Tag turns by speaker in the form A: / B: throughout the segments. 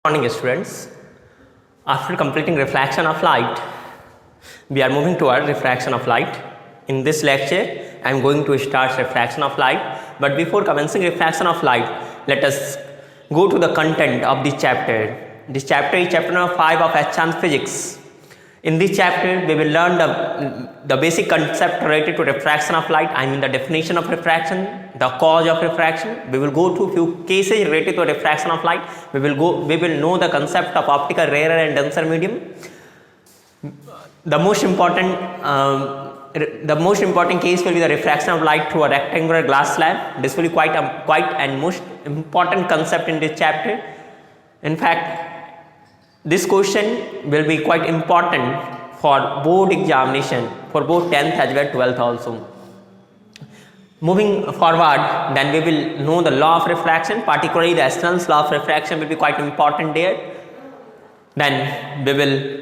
A: Morning students, after completing refraction of light, we are moving toward refraction of light. In this lecture, I am going to start refraction of light, but before commencing refraction of light, let us go to the content of this chapter. This chapter is chapter number 5 of Advanced Physics. In this chapter, we will learn the basic concept related to refraction of light, I mean the definition of refraction, the cause of refraction. We will go through few cases related to refraction of light. We will know the concept of optical rarer and denser medium. The most important case will be the refraction of light through a rectangular glass slab. This will be quite and most important concept in this chapter. In fact, this question will be quite important for board examination for both 10th as well as 12th also. Moving forward, then we will know the law of refraction, particularly the Snell's law of refraction will be quite important there. Then we will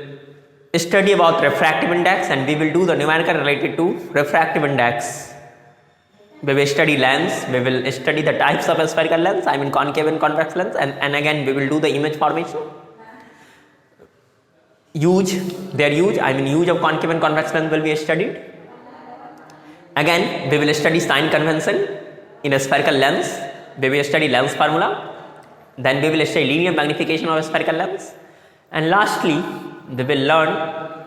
A: study about refractive index and we will do the numerical related to refractive index. We will study lens, we will study the types of a spherical lens, I mean concave and convex lens, and again we will do the image formation. Use of concave and convex lens will be studied. Again, we will study sign convention in a spherical lens. We will study lens formula. Then we will study linear magnification of a spherical lens. And lastly, we will learn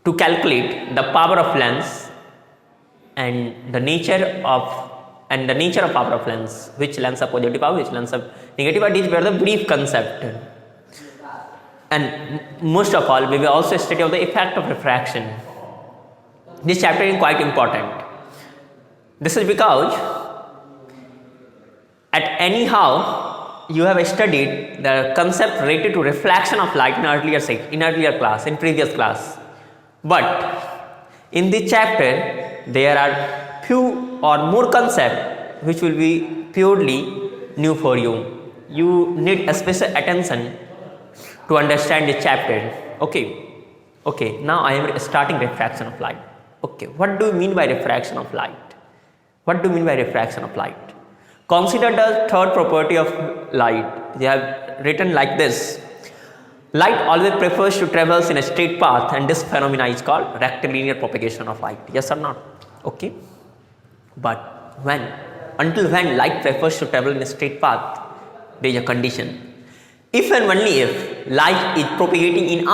A: to calculate the power of lens and the nature of power of lens. Which lens are positive power, which lens are negative power. These were the brief concept. And most of all, we will also study of the effect of refraction. This chapter is quite important. This is because anyhow you have studied the concept related to refraction of light in previous class. But in this chapter, there are few or more concepts which will be purely new for you. You need a special attention to understand this chapter. Okay, now I am starting refraction of light. Okay, what do you mean by refraction of light? Consider the third property of light. They have written like this. Light always prefers to travel in a straight path, and this phenomena is called rectilinear propagation of light. Yes or not? Okay. But until when light prefers to travel in a straight path, there is a condition. If and only if light is propagating in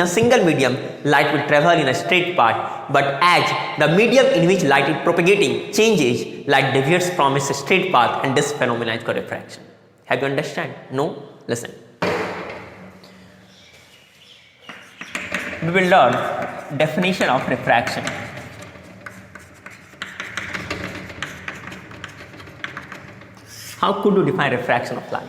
A: a single medium, light will travel in a straight path. But as the medium in which light is propagating changes, light deviates from its straight path, and this phenomenon is called refraction. Have you understand? No? Listen. We will learn definition of refraction. How could you define refraction of light?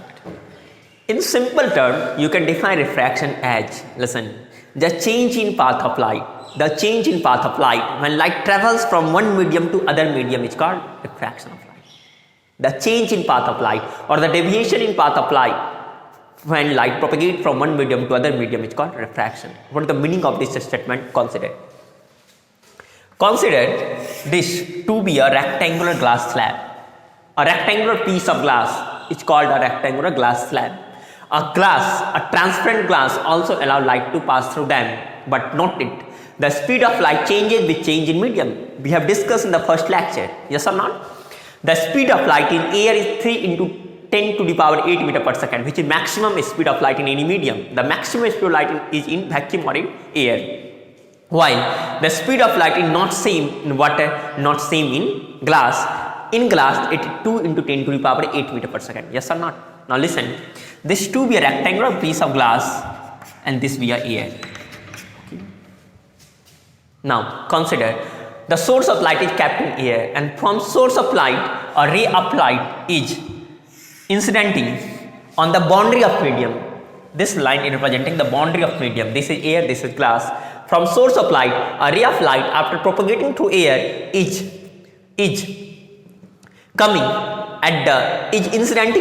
A: In simple term, you can define refraction as, the change in path of light. The change in path of light when light travels from one medium to other medium is called refraction of light. The change in path of light or the deviation in path of light when light propagates from one medium to other medium is called refraction. What is the meaning of this statement? Consider this to be a rectangular glass slab. A rectangular piece of glass is called a rectangular glass slab. A transparent glass also allows light to pass through them, but not it. The speed of light changes with change in medium. We have discussed in the first lecture. Yes or not? The speed of light in air is 3 into 10 to the power 8 meter per second, which is maximum speed of light in any medium. The maximum speed of light is in vacuum or in air. While the speed of light is not same in water, not same in glass. In glass, it is 2 into 10 to the power 8 meter per second. Yes or not? Now listen. This to be a rectangular piece of glass and this be a air. Okay. Now consider the source of light is kept in air, and from source of light a ray of light is incidenting on the boundary of medium. This line is representing the boundary of medium. This is air, this is glass. From source of light, a ray of light after propagating through air is incidenting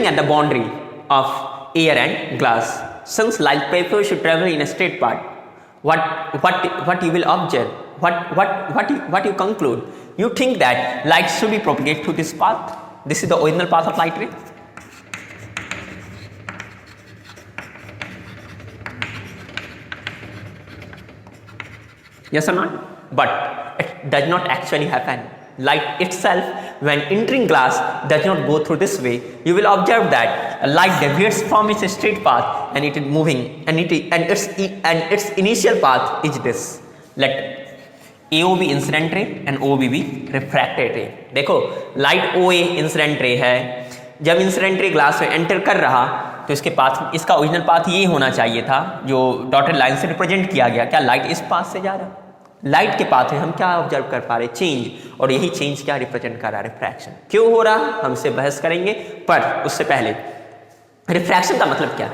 A: at the boundary of air and glass. Since light prefers to travel in a straight path, what you will observe? What you conclude? You think that light should be propagated through this path. This is the original path of light ray. Yes or not? But it does not actually happen. Light itself, when entering glass, does not go through this way. You will observe that light deviates from its straight path and it is moving, and its initial path is this. Let AO be incident ray and OB be refracted ray. देखो light OA incident ray है, जब incident ray glass में enter कर रहा तो इसके path, इसका original path ये होना चाहिए था जो डॉटेड लाइन से रिप्रेजेंट किया गया। क्या लाइट इस पाथ से जा रहा? लाइट के पाथ में हम क्या ऑब्जर्व कर पा रहे? चेंज, और यही चेंज क्या रिप्रेजेंट कर रहा है? रिफ्रैक्शन। क्यों हो रहा हम इससे बहस करेंगे, पर उससे पहले रिफ्रैक्शन का मतलब क्या है?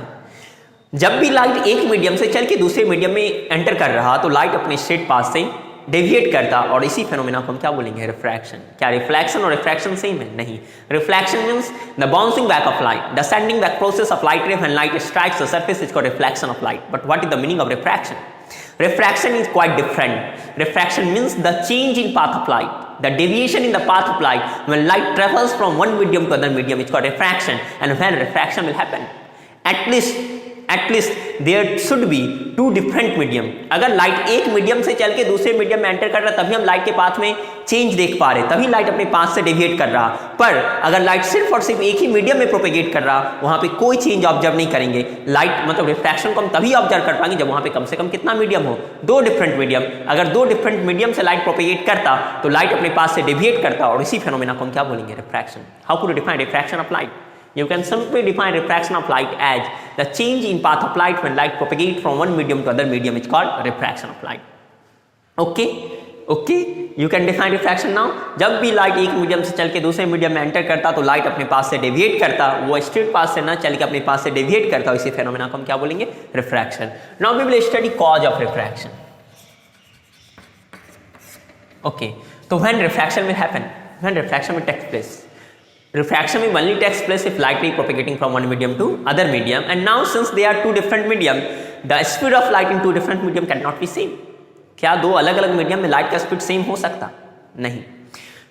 A: जब भी लाइट एक मीडियम से चल के दूसरे मीडियम में एंटर कर रहा तो लाइट अपने स्ट्रेट पाथ से डेविएट करता, और इसी फेनोमेना को हम क्या बोलेंगे? रिफ्रैक्शन। क्या रिफ्लेक्शन और रिफ्रैक्शन सेम है? नहीं। Reflection means the bouncing back of light, the sending back process of light रे when light strikes the surface is called reflection of light. But what is the meaning of refraction? Refraction is quite different. Refraction means the change in path of light, the deviation in the path of light. When light travels from one medium to another medium, it's called refraction. And when refraction will happen, at least there should be two different medium. अगर light एक medium से चल के दूसरे medium में enter कर रहा तभी हम लाइट के पाथ में चेंज देख पा रहे, तभी लाइट अपने पाथ से डेविएट कर रहा। पर अगर लाइट सिर्फ और सिर्फ एक ही मीडियम में प्रोपेगेट कर रहा, वहां पे कोई चेंज ऑब्जर्व नहीं करेंगे। लाइट मतलब रिफ्रैक्शन को हम तभी ऑब्जर्व कर पाएंगे जब वहां पे कम से कम कितना मीडियम हो? दो डिफरेंट मीडियम। अगर दो डिफरेंट मीडियम से लाइट प्रोपेगेट करता तो लाइट अपने पाथ से डेविएट करता, और इसी फेनोमेना को हम क्या बोलेंगे? Refraction. How could you define refraction of light? You can simply define refraction of light as the change in path of light when light propagates from one medium to other medium. It's called refraction of light. Okay, you can define refraction now. जब भी light एक medium से चल के दूसरे medium में enter करता तो लाइट अपने पाथ से डेविएट करता, वो स्ट्रेट पाथ से ना चल के अपने पाथ से डेविएट करता, इसी फेनोमेना को हम क्या बोलेंगे? Refraction. Now we will study cause of refraction. Okay, तो when refraction will happen, when refraction will take place, refraction will only takes place if light is propagating from one medium to other medium, and now since they are two different medium, the speed of light in two different medium cannot be same. क्या दो अलग अलग medium में light का speed same हो सकता? नहीं,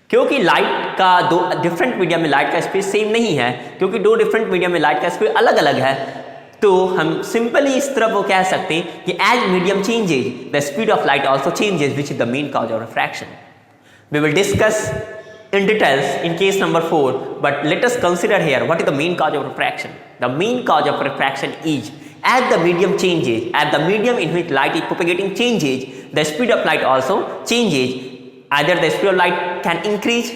A: क्योंकि लाइट का दो डिफरेंट मीडियम में लाइट का स्पीड सेम नहीं है, क्योंकि दो डिफरेंट मीडियम में लाइट का स्पीड अलग अलग है। तो हम सिंपली इस तरह वो कह सकते हैं कि as medium changes the speed of light also changes, which is the main cause of refraction. We will discuss in details in case number 4, but let us consider here what is the main cause of refraction. The main cause of refraction is as the medium changes, as the medium in which light is propagating changes, the speed of light also changes. Either the speed of light can increase,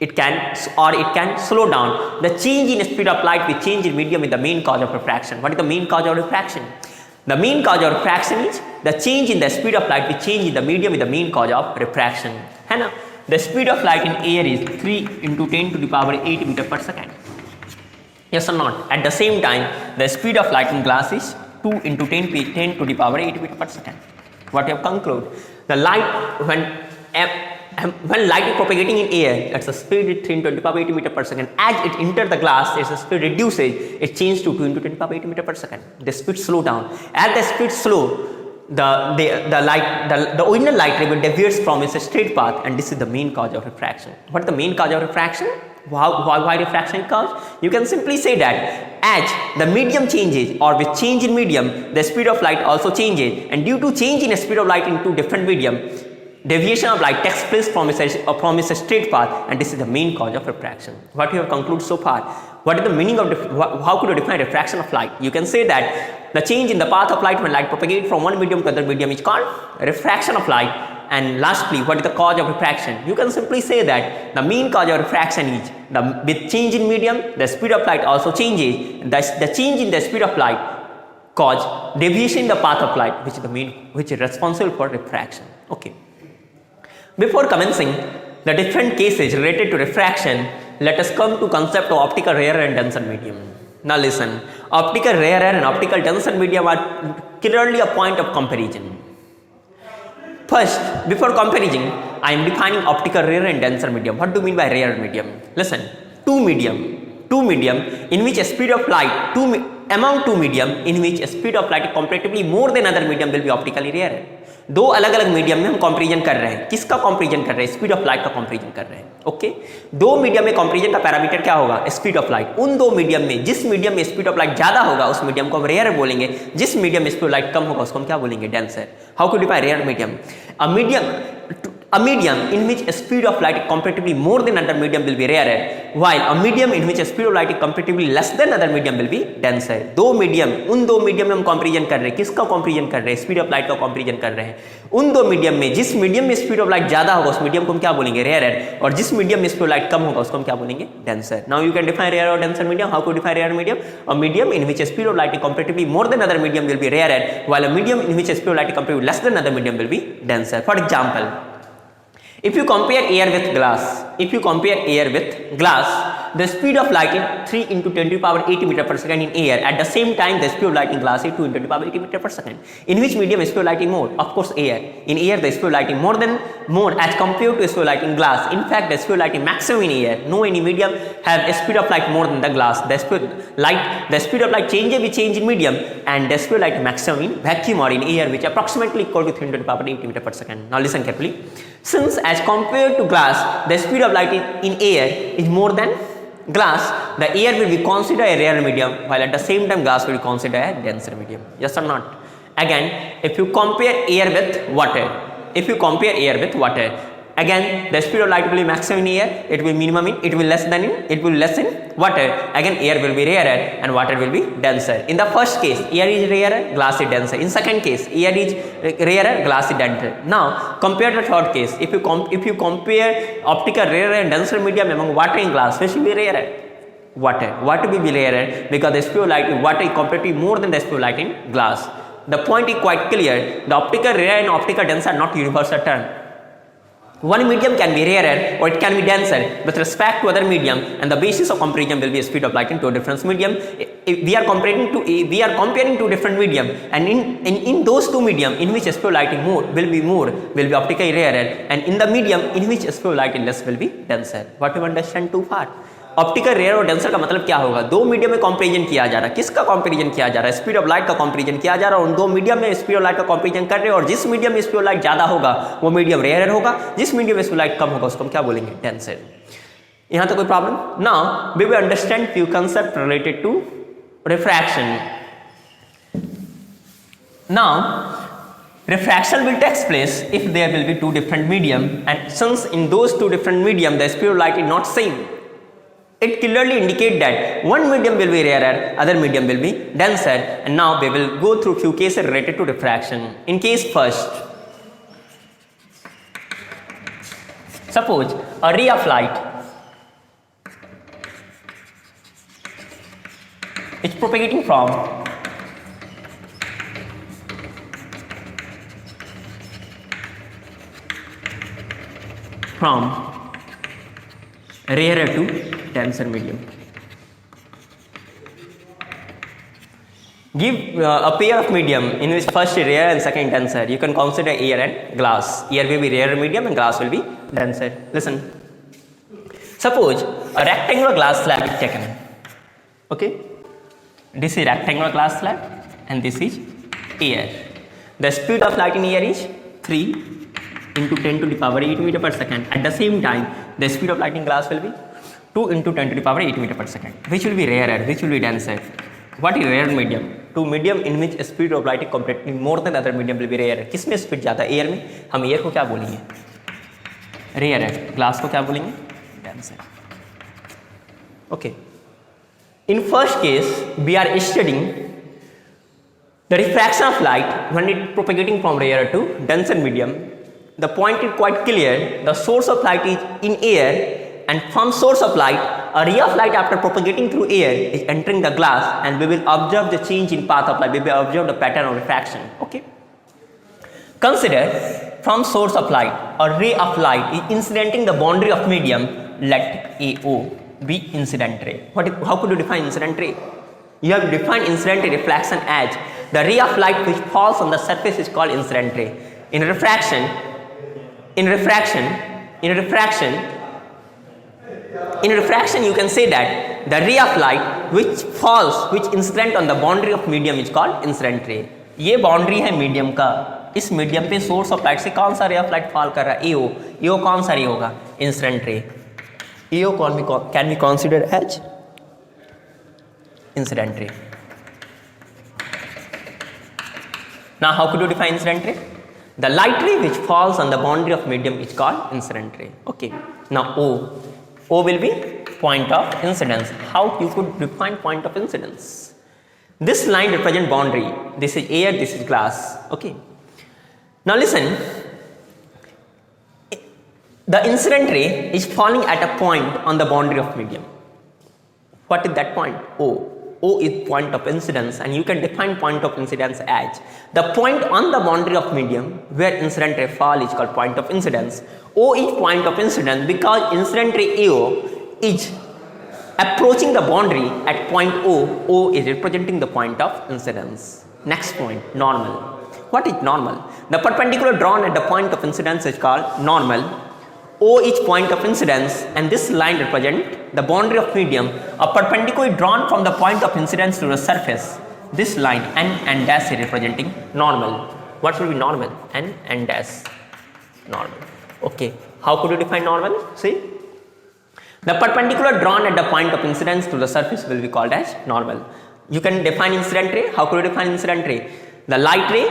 A: it can slow down. The change in speed of light with change in medium is the main cause of refraction. What is the main cause of refraction? The main cause of refraction is the change in the speed of light with change in the medium is the main cause of refraction. है ना? The speed of light in air is 3 into 10 to the power 8 meter per second. Yes or not? At the same time, the speed of light in glass is 2 into 10 to the power 8 meter per second. What you have concluded? The light when light is propagating in air, its speed is 3 into 10 to the power 8 meter per second. As it enters the glass, its speed reduces. It changes to 2 into 10 to the power 8 meter per second. The speed slow down. As the speed slow, the original light ray will deviates from its straight path, and this is the main cause of refraction. What is the main cause of refraction? Why refraction cause? You can simply say that as the medium changes, or with change in medium, the speed of light also changes, and due to change in speed of light in two different medium, deviation of light takes place from its straight path, and this is the main cause of refraction. What we have concluded so far? What is the meaning of how could you define refraction of light? You can say that the change in the path of light when light propagates from one medium to other medium is called refraction of light. And lastly, what is the cause of refraction? You can simply say that the main cause of refraction is with change in medium, the speed of light also changes. The change in the speed of light cause deviation in the path of light, which is responsible for refraction. Okay. Before commencing the different cases related to refraction, let us come to concept of optical rarer and denser medium. Now listen, optical rarer and optical denser medium are clearly a point of comparison. First, before comparison, I am defining optical rarer and denser medium. What do you mean by rarer medium? Listen, two medium in which a speed of light, among two medium in which a speed of light is comparatively more than other medium will be optically rarer. दो अलग अलग medium में हम comparison कर रहे हैं। किसका comparison कर रहे हैं? स्पीड ऑफ लाइट का कंपैरिजन कर रहे हैं। ओके, दो मीडियम में कंपैरिजन का पैरामीटर क्या होगा? Speed of light. उन दो मीडियम में जिस मीडियम में स्पीड ऑफ लाइट ज्यादा होगा उस मीडियम को हम रेयर बोलेंगे, जिस मीडियम में स्पीड ऑफ लाइट कम होगा उसको हम क्या बोलेंगे? Denser. How to define rare medium? A medium in which speed of light is comparatively more than other medium will be rarer, while a medium in which speed of light is comparatively less than other medium will be denser. दो medium, उन दो medium में हम comparison कर रहे हैं। किसका comparison कर रहे हैं? स्पीड ऑफ लाइट का कंपैरिजन कर रहे हैं। उन दो मीडियम में जिस मीडियम में स्पीड ऑफ लाइट ज्यादा होगा उस मीडियम को हम क्या बोलेंगे? रेयर। और जिस मीडियम में स्पीड ऑफ लाइट कम होगा उसको हम क्या बोलेंगे? Denser. Now you can define rare और denser medium. How to define rare medium? A medium in which speed of light is comparatively more than other medium will be rarer, while a medium in which speed of light is comparatively less than other medium will be denser. For example, if you compare air with glass, the speed of light is 3 into 10 to the power 80 meter per second in air. At the same time, the speed of light in glass is 2 into 10 to the power 80 meter per second. In which medium speed of light is more? Of course, air. In air, the speed of light is more as compared to speed of light in glass. In fact, the speed of light is maximum in air. No any medium have a speed of light more than the glass. The speed of light changes with change in medium, and the speed of light maximum in vacuum or in air, which approximately equal to 3 into the power 80 meter per second. Now listen carefully. Since as compared to glass, the speed of light in air is more than glass, the air will be considered a rare medium, while at the same time glass will be considered a denser medium. Yes or not? Again, if you compare air with water, again the speed of light will be maximum in air, it will be minimum in, it will be less in water. Again air will be rarer and water will be denser. In the first case air is rarer, glass is denser. In second case air is rarer, glass is denser. Now compare the third case. If you compare optical rarer and denser medium among water and glass, which will be rarer? Water will be rarer because the speed of light in water is comparatively more than the speed of light in glass. The point is quite clear. The optical rarer and optical denser are not universal term. One medium can be rarer or it can be denser with respect to other medium, and the basis of comparison will be speed of light in two different medium. We are comparing two different medium, and in those two medium in which speed of light will be optically rarer, and in the medium in which speed of light is less will be denser. What you understand too far? Optical rare और denser का मतलब क्या होगा? दो medium में comparison किया जा रहा है। किसका कंपैरिजन किया जा रहा है? स्पीड ऑफ लाइट का कंपैरिजन किया जा रहा है। उन दो मीडियम में स्पीड ऑफ लाइट का कंपैरिजन कर रहे हैं, और जिस मीडियम में स्पीड ऑफ लाइट ज्यादा होगा वो मीडियम रेयर होगा, जिस मीडियम में स्पीड ऑफ लाइट कम होगा उसको हम क्या बोलेंगे? डेंसर। यहां तो कोई problem? Now we will understand few concept related to refraction. Now refraction will take place if there will be two different medium, and since in those two different medium the speed of light is not same, it clearly indicate that one medium will be rarer, other medium will be denser. And now we will go through few cases related to refraction. In case first, suppose a ray of light is propagating from rarer to denser medium. Give a pair of medium in which first is rarer and second denser. You can consider air and glass. Air will be rarer medium and glass will be denser. Listen. Suppose a rectangular glass slab is taken. Okay. This is rectangular glass slab and this is air. The speed of light in air is 3 into 10 to the power 8 meter per second. At the same time, the speed of light in glass will be 2 into 10 to the power 8 meter per second. Which will be rarer? Which will be denser? What is rare medium? Two medium in which speed of light is completely more than other medium will be rarer. किसमें speed ज़्यादा? Air में. हम air को क्या बोलेंगे? Rare है. Glass को क्या बोलेंगे? Denser. Okay. In first case, we are studying the refraction of light when it propagating from rarer to denser medium. The point is quite clear. The source of light is in air, and from source of light, a ray of light after propagating through air is entering the glass, and we will observe the change in path of light. We will observe the pattern of refraction. Okay. Consider from source of light, a ray of light is incidenting the boundary of medium. Let AO be incident ray. How could you define incident ray? You have defined incident ray reflection as the ray of light which falls on the surface is called incident ray. In refraction, you can say that the ray of light which incident on the boundary of medium is called incident ray. ये boundary है medium का, इस medium पे source of light से कौन सा रे of light fall कर रहा है? एओ। एओ कौन सा रे होगा? Incident ray. AO can be considered as incident ray. Now how could you define incident ray? The light ray which falls on the boundary of medium is called incident ray. Okay. Now O will be point of incidence. How you could define point of incidence? This line represents boundary. This is air, this is glass. Okay. Now listen. The incident ray is falling at a point on the boundary of medium. What is that point? O. O is point of incidence, and you can define point of incidence as the point on the boundary of medium where incident ray fall is called point of incidence. O is point of incidence because incident ray AO is approaching the boundary at point O. O is representing the point of incidence. Next point, normal. What is normal? The perpendicular drawn at the point of incidence is called normal. O is point of incidence, and this line represents the boundary of medium. A perpendicular is drawn from the point of incidence to the surface. This line N dash is representing normal. What will be normal? N dash. Normal. Okay. How could you define normal? See, the perpendicular drawn at the point of incidence to the surface will be called as normal. You can define incident ray. How could you define incident ray? The light ray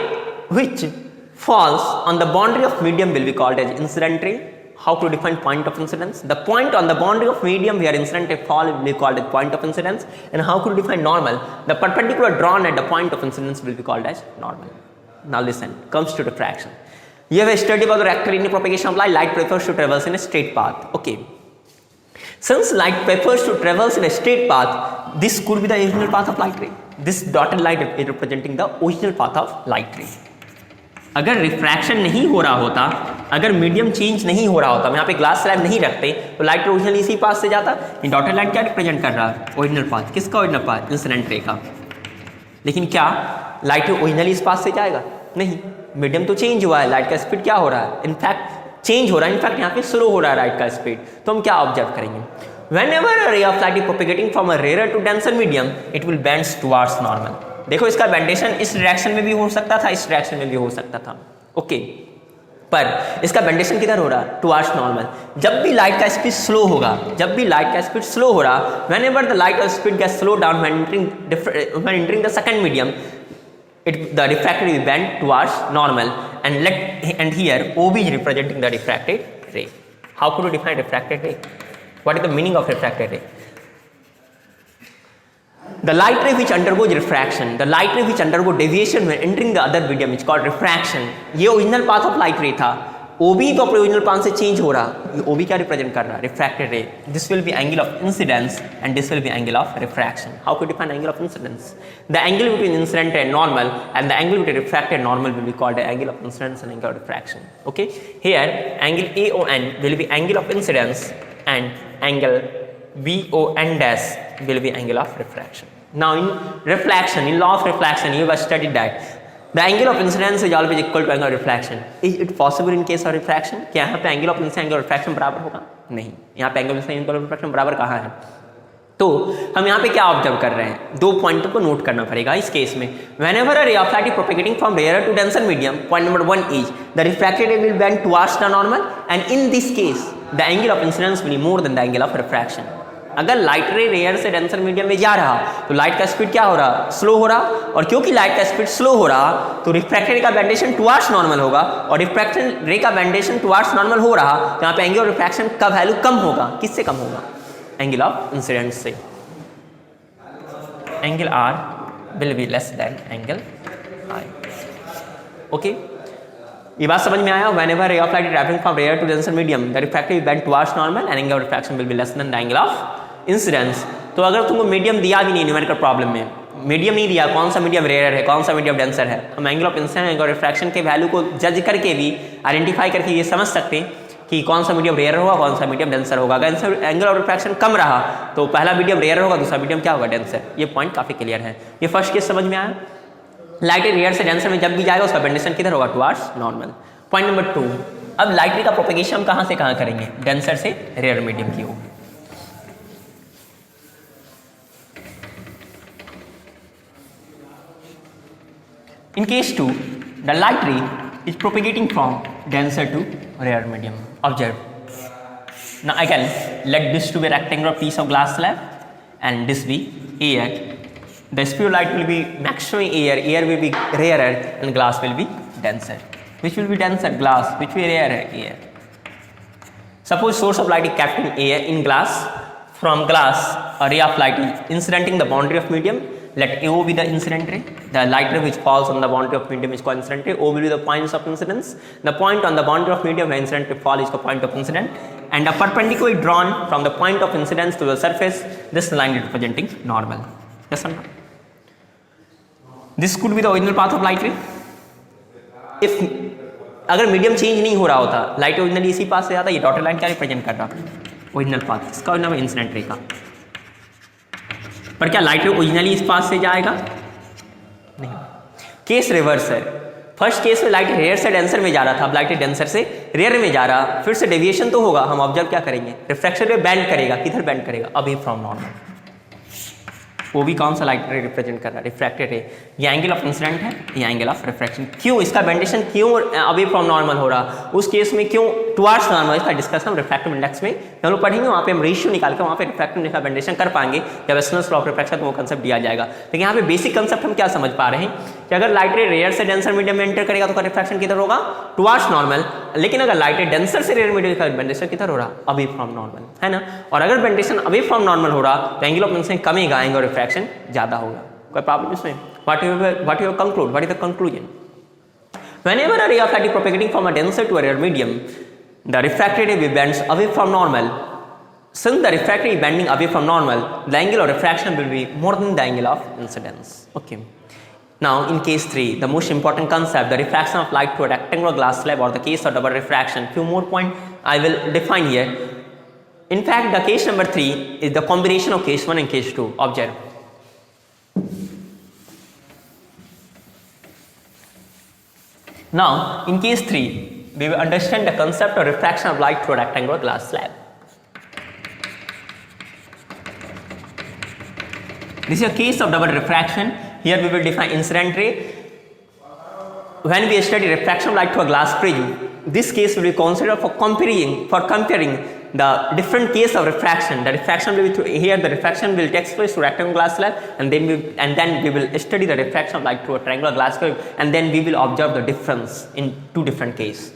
A: which falls on the boundary of medium will be called as incident ray. How to define point of incidence? The point on the boundary of medium where incident ray fall will be called as point of incidence. And how could you define normal? The perpendicular drawn at the point of incidence will be called as normal. Now listen, comes to diffraction. You have a study about the rectilinear propagation of light. Light prefers to traverse in a straight path. Okay. Since light prefers to traverse in a straight path, this could be the original path of light ray. This dotted line is representing the original path of light ray. अगर refraction नहीं हो रहा होता, अगर medium change नहीं हो रहा होता, हम यहाँ पे ग्लास स्लैब नहीं रखते, तो लाइट ओरिजिनल इसी पाथ से जाता। ये डॉटेड लाइन क्या रिप्रेजेंट कर रहा है? Original path. किसका ओरिजिनल पाथ? इंसिडेंट रे का। लेकिन क्या लाइट ओरिजिनल इस पाथ से जाएगा? नहीं, मीडियम तो चेंज हुआ है, लाइट का स्पीड क्या हो रहा है? इनफैक्ट चेंज हो रहा है, इनफैक्ट यहाँ पे स्लो हो रहा है लाइट का स्पीड। तो हम क्या ऑब्जर्व करेंगे? Whenever a ray of light is propagating from a rarer to denser medium, it will bend towards normal. देखो इसका बेंडेशन इस डायरेक्शन में भी हो सकता था, इस डायरेक्शन में भी हो सकता था। ओके, पर इसका बेंडेशन किधर हो रहा है? Towards normal. जब भी लाइट का स्पीड स्लो होगा, जब भी लाइट का स्पीड स्लो हो रहा, whenever the light of speed gets slow down when entering the second medium, the refracted will bend towards normal, and here OB is representing the refracted ray. How could you define refracted ray? What is the meaning of refracted ray? The light ray which undergoes refraction, the light ray which undergoes deviation when entering the other medium is called refraction. ये original path of light रे था, OB तो अपने original path से change हो रहा, ये OB क्या रिप्रेजेंट कर रहा? Refracted ray. This will be angle of incidence and this will be angle of refraction. How to define angle of incidence? The angle between incident and normal and the angle between refracted normal will be called angle of incidence and angle of refraction. Okay, here angle AON will be angle of incidence and angle BON dash will be angle of refraction. Now in reflection, in law of reflection, you have studied that the angle of incidence is always equal to angle of reflection. Is it possible in case of refraction? क्या यहाँ पे angle of incidence angle of refraction बराबर होगा? नहीं, यहाँ पे angle of incidence angle of refraction बराबर कहाँ है? तो हम यहाँ पे क्या ऑब्जर्व कर रहे हैं? दो पॉइंटों को नोट करना पड़ेगा इस केस में. Whenever a ray of light is propagating from rarer to denser medium, point number 1 is the refracted ray will bend towards the normal, and in this case the angle of incidence will be more than the angle of refraction. अगर light रे rare से denser medium में जा रहा तो light का speed क्या हो रहा? स्लो हो रहा, और क्योंकि लाइट का स्पीड स्लो हो रहा तो रिफ्रैक्टेड रे का बेंडेशन टुवर्ड्स नॉर्मल होगा, और रिफ्रैक्टेड रे का बेंडेशन टुवर्ड्स नॉर्मल हो रहा तो यहाँ पे एंगल ऑफ रिफ्रैक्शन का वैल्यू कम होगा. किससे कम होगा? एंगल ऑफ इंसिडेंस से. Angle R will be less than angle I. Okay, ये बात समझ में आया? Whenever ray of light is traveling from rarer to denser medium, the refractive will bend towards normal and angle of refraction will be less than the angle of incidence. तो अगर तुमको medium दिया भी नहीं न्यूमेरिकल प्रॉब्लम में, medium नहीं दिया, कौन सा मीडियम रेयर है, कौन सा मीडियम डेंसर है, हम angle of incidence angle of refraction के वैल्यू को जज करके भी आइडेंटिफाई करके ये समझ सकते हैं कि कौन सा मीडियम रेयर होगा, कौन सा मीडियम डेंसर होगा. अगर एंगल ऑफ रिफ्रैक्शन कम रहा तो पहला मीडियम रेयर होगा, दूसरा मीडियम क्या होगा? डेंसर. ये पॉइंट काफी क्लियर है. ये फर्स्ट केस समझ में आया? लाइट रेयर से डेंसर में जब भी जाएगा उसका बेंडेशन किधर होगा? Towards normal. पॉइंट नंबर 2, अब लाइट रे का प्रोपेगेशन हम कहां से कहां करेंगे? डेंसर से रेयर मीडियम की ओर. In case 2, the light ray is propagating from denser to rarer medium. Observe. Now again, let this to be a rectangular piece of glass slab and this be air. The speed of light will be maximum air will be rarer and glass will be denser. Which will be denser? Glass. Which will be rarer? Air. Suppose source of light is kept in air in glass. From glass, a ray of light is incidenting the boundary of medium. Let AO be the incident ray. The light ray which falls on the boundary of medium is called incident ray. O will be the points of incidence. The point on the boundary of medium where incident ray fall is the point of incident. And a perpendicular is drawn from the point of incidence to the surface. This line is representing normal. Yes or no? This could be the original path of light ray. If अगर medium change नहीं हो रहा होता, light originally इसी पास से आता, ये dotted line क्या रिप्रेजेंट कर रहा है? Original path. इसका नाम है इंसिडेंट रे का. पर क्या लाइट रे ओरिजिनली इस पास से जाएगा? नहीं. केस रिवर्स है. फर्स्ट केस में लाइट रेयर से डेंसर में जा रहा था, अब लाइट डेंसर से रेयर में जा रहा, फिर से डेविएशन तो होगा. हम ऑब्जर्व क्या करेंगे? रिफ्रैक्शन रे बेंड करेगा. किधर बेंड करेगा? Away from normal. वो भी कौन सा लाइट रे रिप्रेजेंट कर रहा है? रिफ्रैक्टेड रे. ये एंगल ऑफ इंसिडेंट है, ये एंगल ऑफ रिफ्रैक्शन. क्यों इसका बेंडेशन क्यों अवे फ्रॉम नॉर्मल हो रहा? उस केस में क्यों टुवर्ड्स नॉर्मल? इसका डिस्कस हम रिफ्रैक्टिव इंडेक्स में हम लोग पढ़ेंगे. वहाँ पे हम रेशियो निकाल कर वहाँ पे रिफ्रैक्टिव इंडेक्स का बेंडेशन कर पाएंगे. जब वेस्टर्न लॉ ऑफ रिफ्रैक्शन वो कंसेप्ट दिया जाएगा. लेकिन यहाँ पे बेसिक कंसेप्ट हम क्या समझ पा रहे हैं कि अगर लाइट रे रेयर से डेंसर मीडियम में एंटर करेगा तो रिफ्रैक्शन किधर होगा? Towards normal. लेकिन अगर लाइट रे डेंसर से रेयर मीडियम का बेंडेशन किधर हो रहा? अवे फ्रॉम नॉर्मल, है ना. और अगर बेंडेशन अवे फ्रॉम नॉर्मल हो रहा तो एंगल ऑफ इंसिडेंस कमेगा, एंगल ऑफ रिफ्रैक्शन ज्यादा होगा. कोई प्रॉब्लम इसमें? What you conclude? What is the conclusion? Whenever a ray of light is propagating from a denser to a rarer medium, the refracted ray bends away from normal. Since the refracted ray is bending away from normal, the angle of refraction will be more than the angle of incidence. Okay. Now, in case 3, the most important concept, the refraction of light to a rectangular glass slab, or the case of double refraction. Few more points I will define here. In fact, the case number 3 is the combination of case 1 and case 2. Observe. Now, in case 3, we will understand the concept of refraction of light through a rectangular glass slab. This is a case of double refraction. Here we will define incident ray. When we study refraction of light through a glass prism, this case will be considered for comparing the different case of refraction. The refraction will be through, here the refraction will take place through rectangular glass slab, and then we will study the refraction of light through a triangular glass slab, and then we will observe the difference in two different cases.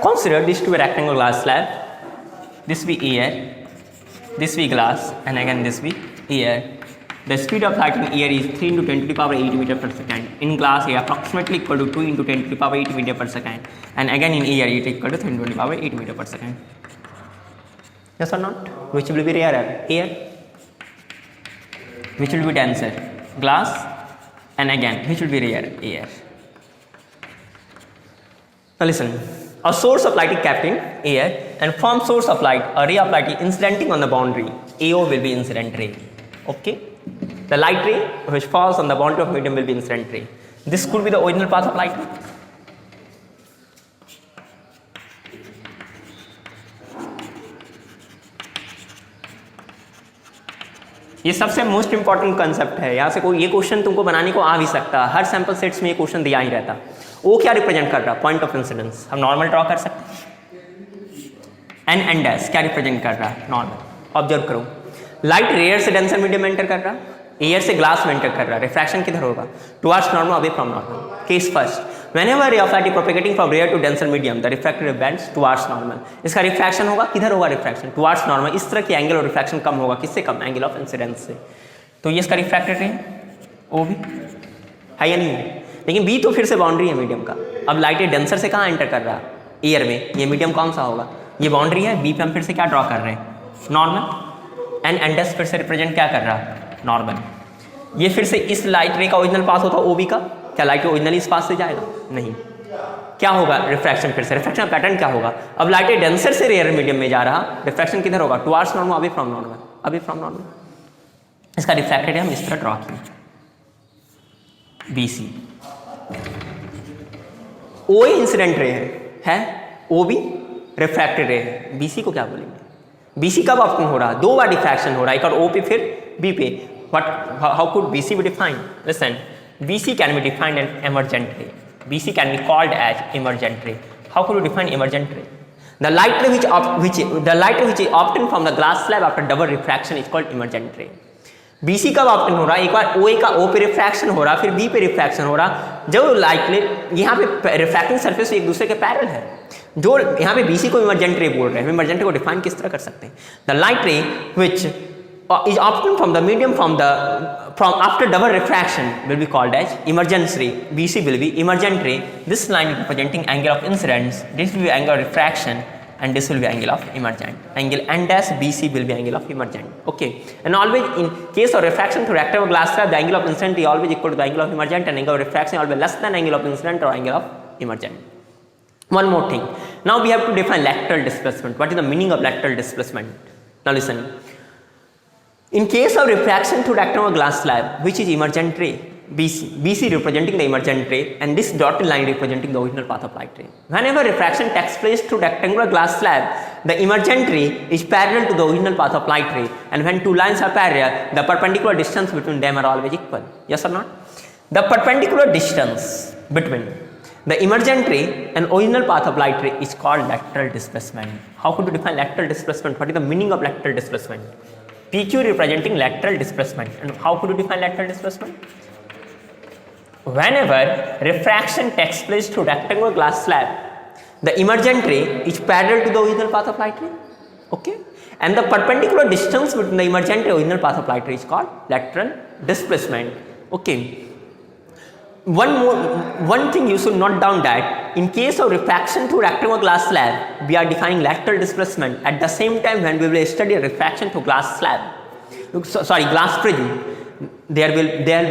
A: Consider this to be a rectangular glass slab. This be air, this be glass, and again this be air. The speed of light in air is 3 into 10 to the power 8 meter per second. In glass, it is approximately equal to 2 into 10 to the power 8 meter per second. And again in air, it is equal to 3 into 10 to the power 8 meter per second. Yes or not? Which will be rarer? Air. Which will be denser? Glass. And again, which will be rarer? Air. Now listen. A source of light is kept in air, and from source of light, a ray of light is incidenting on the boundary. AO will be incident ray. Okay? The light ray which falls on the boundary of medium will be incident ray. This could be the original path of light ray. ये सबसे most important concept है. यहाँ से कोई ये question तुमको बनाने को आ भी सकता है. हर सैंपल सेट्स में ये क्वेश्चन दिया ही रहता. वो क्या रिप्रेजेंट कर रहा? Point of incidence. हम नॉर्मल ड्रॉ कर सकते हैं. एन डैश क्या रिप्रेजेंट कर रहा है? नॉर्मल. ऑब्जर्व करो, लाइट रेयर से डेंसर मीडियम में एंटर कर रहा, एयर से ग्लास में एंटर कर रहा. रिफ्रैक्शन किधर होगा? Towards normal, away from normal. Case first, whenever ray of light is propagating from rare to denser medium, the refracted ray bends towards normal. इसका रिफ्रैक्शन होगा किधर होगा? Refraction towards normal. इस तरह की एंगल ऑफ रिफ्रैक्शन कम होगा. किससे कम? Angle of incidence से. तो ये इसका रिफ्रैक्टेड रे ओ भी है या नहीं है? लेकिन बी तो फिर से बाउंड्री है मीडियम का. अब लाइट डेंसर से कहाँ एंटर कर रहा है? एयर में. ये मीडियम कौन सा होगा? ये बाउंड्री है. बी पे हम फिर से क्या ड्रॉ कर रहे हैं? नॉर्मल. एंड एंडस फिर से रिप्रेजेंट क्या कर रहा है? नॉर्मल. ये फिर से इस लाइट रे का ओरिजिनल पास होता है ओबी का. क्या लाइट ओरिजिनली इस पास से जाएगा? नहीं. क्या होगा? रिफ्रैक्शन. फिर से रिफ्रैक्शन पैटर्न क्या होगा? अब लाइट डेंसर से रेयर मीडियम में जा रहा, रिफ्रैक्शन किधर होगा? Towards normal, away from normal. Away from normal. इसका रिफ्रैक्टेड हम इस तरह ड्रॉ किए, BC। OA इंसिडेंट रे है, OB रिफ्रैक्टेड रे है। BC को क्या बोलेंगे? BC कब ऑप्टन हो रहा है? 2 बार डिफ्रैक्शन हो रहा है, एक और O पे फिर B पे। But how could BC be defined? Listen, BC can be defined an emergent ray. BC can be called as emergent ray. How could you define emergent ray? The light ray which is obtained from the glass slab after double refraction is called emergent ray. BC कब ऑप्टन हो रहा है? एक बार OA का O पे refraction हो रहा, फिर B पे रिफ्रैक्शन हो रहा। जो लाइट रे यहाँ पे रिफ्रैक्टिंग सरफेस एक दूसरे के पैरेलल है, जो यहाँ पे BC को इमरजेंट रे बोल रहे हैं। इमरजेंट रे को डिफाइन किस तरह कर सकते हैं? द लाइट रे विच is obtained from the medium from after double refraction will be called as emergent ray. BC will be emergent ray. This line is representing angle of incidence, this will be angle of refraction, and this will be angle of emergent. Angle N dash BC will be angle of emergent. Okay, and always in case of refraction through rectangular glass slab, the angle of incident is always equal to the angle of emergent, and angle of refraction always less than angle of incident or angle of emergent. One more thing, now we have to define lateral displacement. What is the meaning of lateral displacement? Now listen, in case of refraction through rectangular glass slab, which is emergent ray, BC representing the emergent ray, and this dotted line representing the original path of light ray. Whenever refraction takes place through rectangular glass slab, the emergent ray is parallel to the original path of light ray, and when two lines are parallel, the perpendicular distance between them are always equal. Yes or not? The perpendicular distance between the emergent ray and original path of light ray is called lateral displacement. How could you define lateral displacement? What is the meaning of lateral displacement? PQ representing lateral displacement. And how could you define lateral displacement? Whenever refraction takes place through rectangular glass slab, the emergent ray is parallel to the original path of light ray. Okay, and the perpendicular distance between the emergent ray and original path of light ray is called lateral displacement. Okay, one thing you should note down, that in case of refraction through rectangular glass slab, we are defining lateral displacement. At the same time, when we will study refraction through glass slab, glass prism, there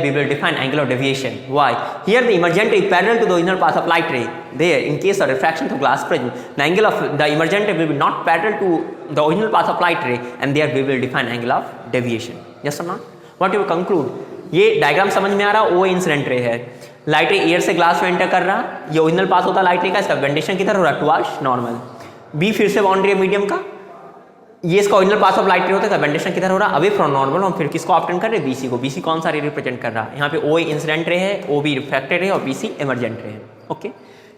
A: we will define angle of deviation. Why? Here the emergent ray is parallel to the original path of light ray. There, in case of refraction through glass prism, the angle of the emergent ray will be not parallel to the original path of light ray, and there we will define angle of deviation. Yes or not? What you will conclude? ये diagram समझ में आ रहा? OA incident ray है, light रे air से glass में enter कर रहा, ये ओरिजिनल पास होता लाइट रे का, इसका वेंडेशन किधर हो रहा? Towards normal. B फिर से बाउंड्री है मीडियम का, ये इसका ओरिजिनल पास ऑफ लाइट रे होता है, वेंडेशन किधर हो रहा? Away from normal. हम फिर किसको ऑप्टेन कर रहे हैं? BC को। BC कौन सा रे रिप्रेजेंट कर रहा है? यहाँ पे OA इंसिडेंट रे है, OB रिफ्रैक्टेड है, और BC इमरजेंट रे है। ओके,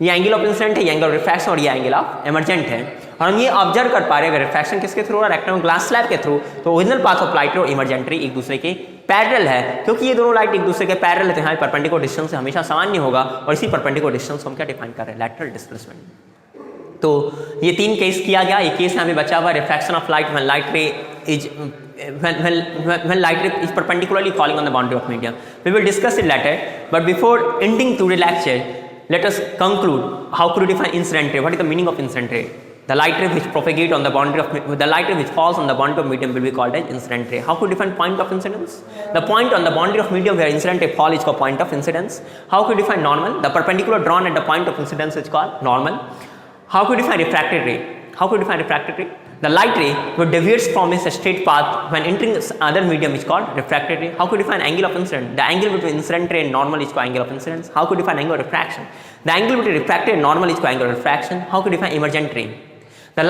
A: ये एंगल ऑफ इंसिडेंट है, ये एंगल ऑफ रिफ्रैक्शन, और ये एंगल ऑफ इमरजेंट है। और हम ये ऑब्जर्व कर पा रहे हैं, अगर रिफ्रैक्शन किसके थ्रू हो रहा है? रेक्टेंगुलर ग्लास स्लैब के थ्रू, तो ओरिजिनल पाथ ऑफ लाइट रे और इमरजेंट रे एक दूसरे के पैरेलल है। क्योंकि ये दोनों लाइट एक दूसरे के पैरेलल है, तो यहाँ परपेंडिकुलर डिस्टेंस हमेशा सामान्य होगा, और इसी परपेंडिकुलर डिस्टेंस को हम क्या डिफाइन कर रहे हैं? Lateral displacement. तो ये 3 केस किया गया। ये केस यहाँ पे बचा हुआ, refraction of light when light रे is when light ray is perpendicularly falling on the boundary of medium. We will discuss it later, but before ending today's lecture, let us conclude how could you define incident ray? What is the meaning of incident ray? The light ray which propagate on the boundary of the light ray which falls on the boundary of medium will be called as incident ray. How could you define point of incidence? The point on the boundary of medium where incident ray fall is called point of incidence. How could you define normal? The perpendicular drawn at the point of incidence is called normal. How could you define refracted ray? How could you define refracted ray? The light ray which deviates from its straight path when entering other medium is called refracted ray. How could you define angle of incidence? The angle between incident ray and normal is called angle of incidence. How could you define angle of refraction? The angle between refracted and normal is called angle of refraction. How could you define emergent ray? The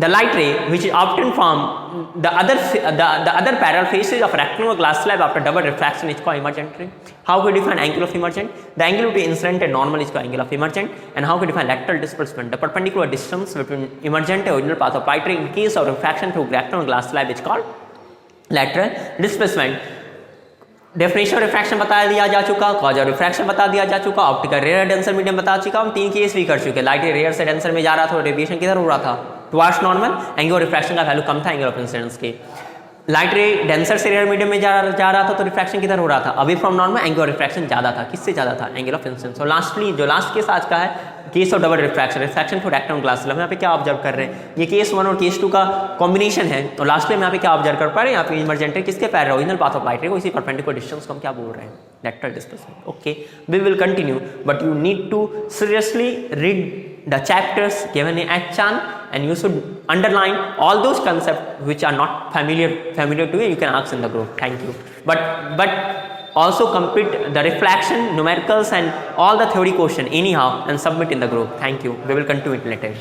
A: light ray which is obtained from the other parallel faces of rectangular glass slab after double refraction is called emergent ray. How could you define angle of emergent? The angle between incident and normal is called angle of emergent. And how could you define lateral displacement? The perpendicular distance between emergent and original path of light ray in case of refraction through rectangular glass slab is called lateral displacement. Definition of refraction बता दिया जा चुका, cause of refraction बता दिया जा चुका, optical rare denser medium बता चुका, हम 3 केस भी कर चुके। लाइट रेयर से डेंसर में जा रहा था, रेडिएशन किधर हो रहा था? Towards normal. Angle of refraction का वैल्यू कम था एंगल ऑफ इंसिडेंस के। लाइट रे डेंसर से रेयर मीडियम में जा रहा था, तो रिफ्रैक्शन किधर हो रहा था? Away from normal. Angle of refraction ज्यादा था, किससे ज्यादा था? Angle of incidence. और लास्टली जो लास्ट केस आज का है, case of double refraction through rectangular glass slab, यहाँ पे क्या ऑब्जर्व कर रहे हैं? ये केस 1 और केस 2 का कॉम्बिनेशन है। और लास्ट में यहाँ पे क्या ऑब्जर्व कर पा रहे हैं? यहाँ पे इमरजेंट रे किसके parallel? Original path of light रे को, इसी परपेंडिकुलर डिस्टेंस को हम क्या बोल रहे हैं? Lateral displacement. Okay, we will continue, but you need to seriously read the chapters given in H-chan, and you should underline all those concepts which are not familiar to you. You can ask in the group. Thank you. But also complete the refraction, numericals, and all the theory question anyhow and submit in the group. Thank you. We will continue it later.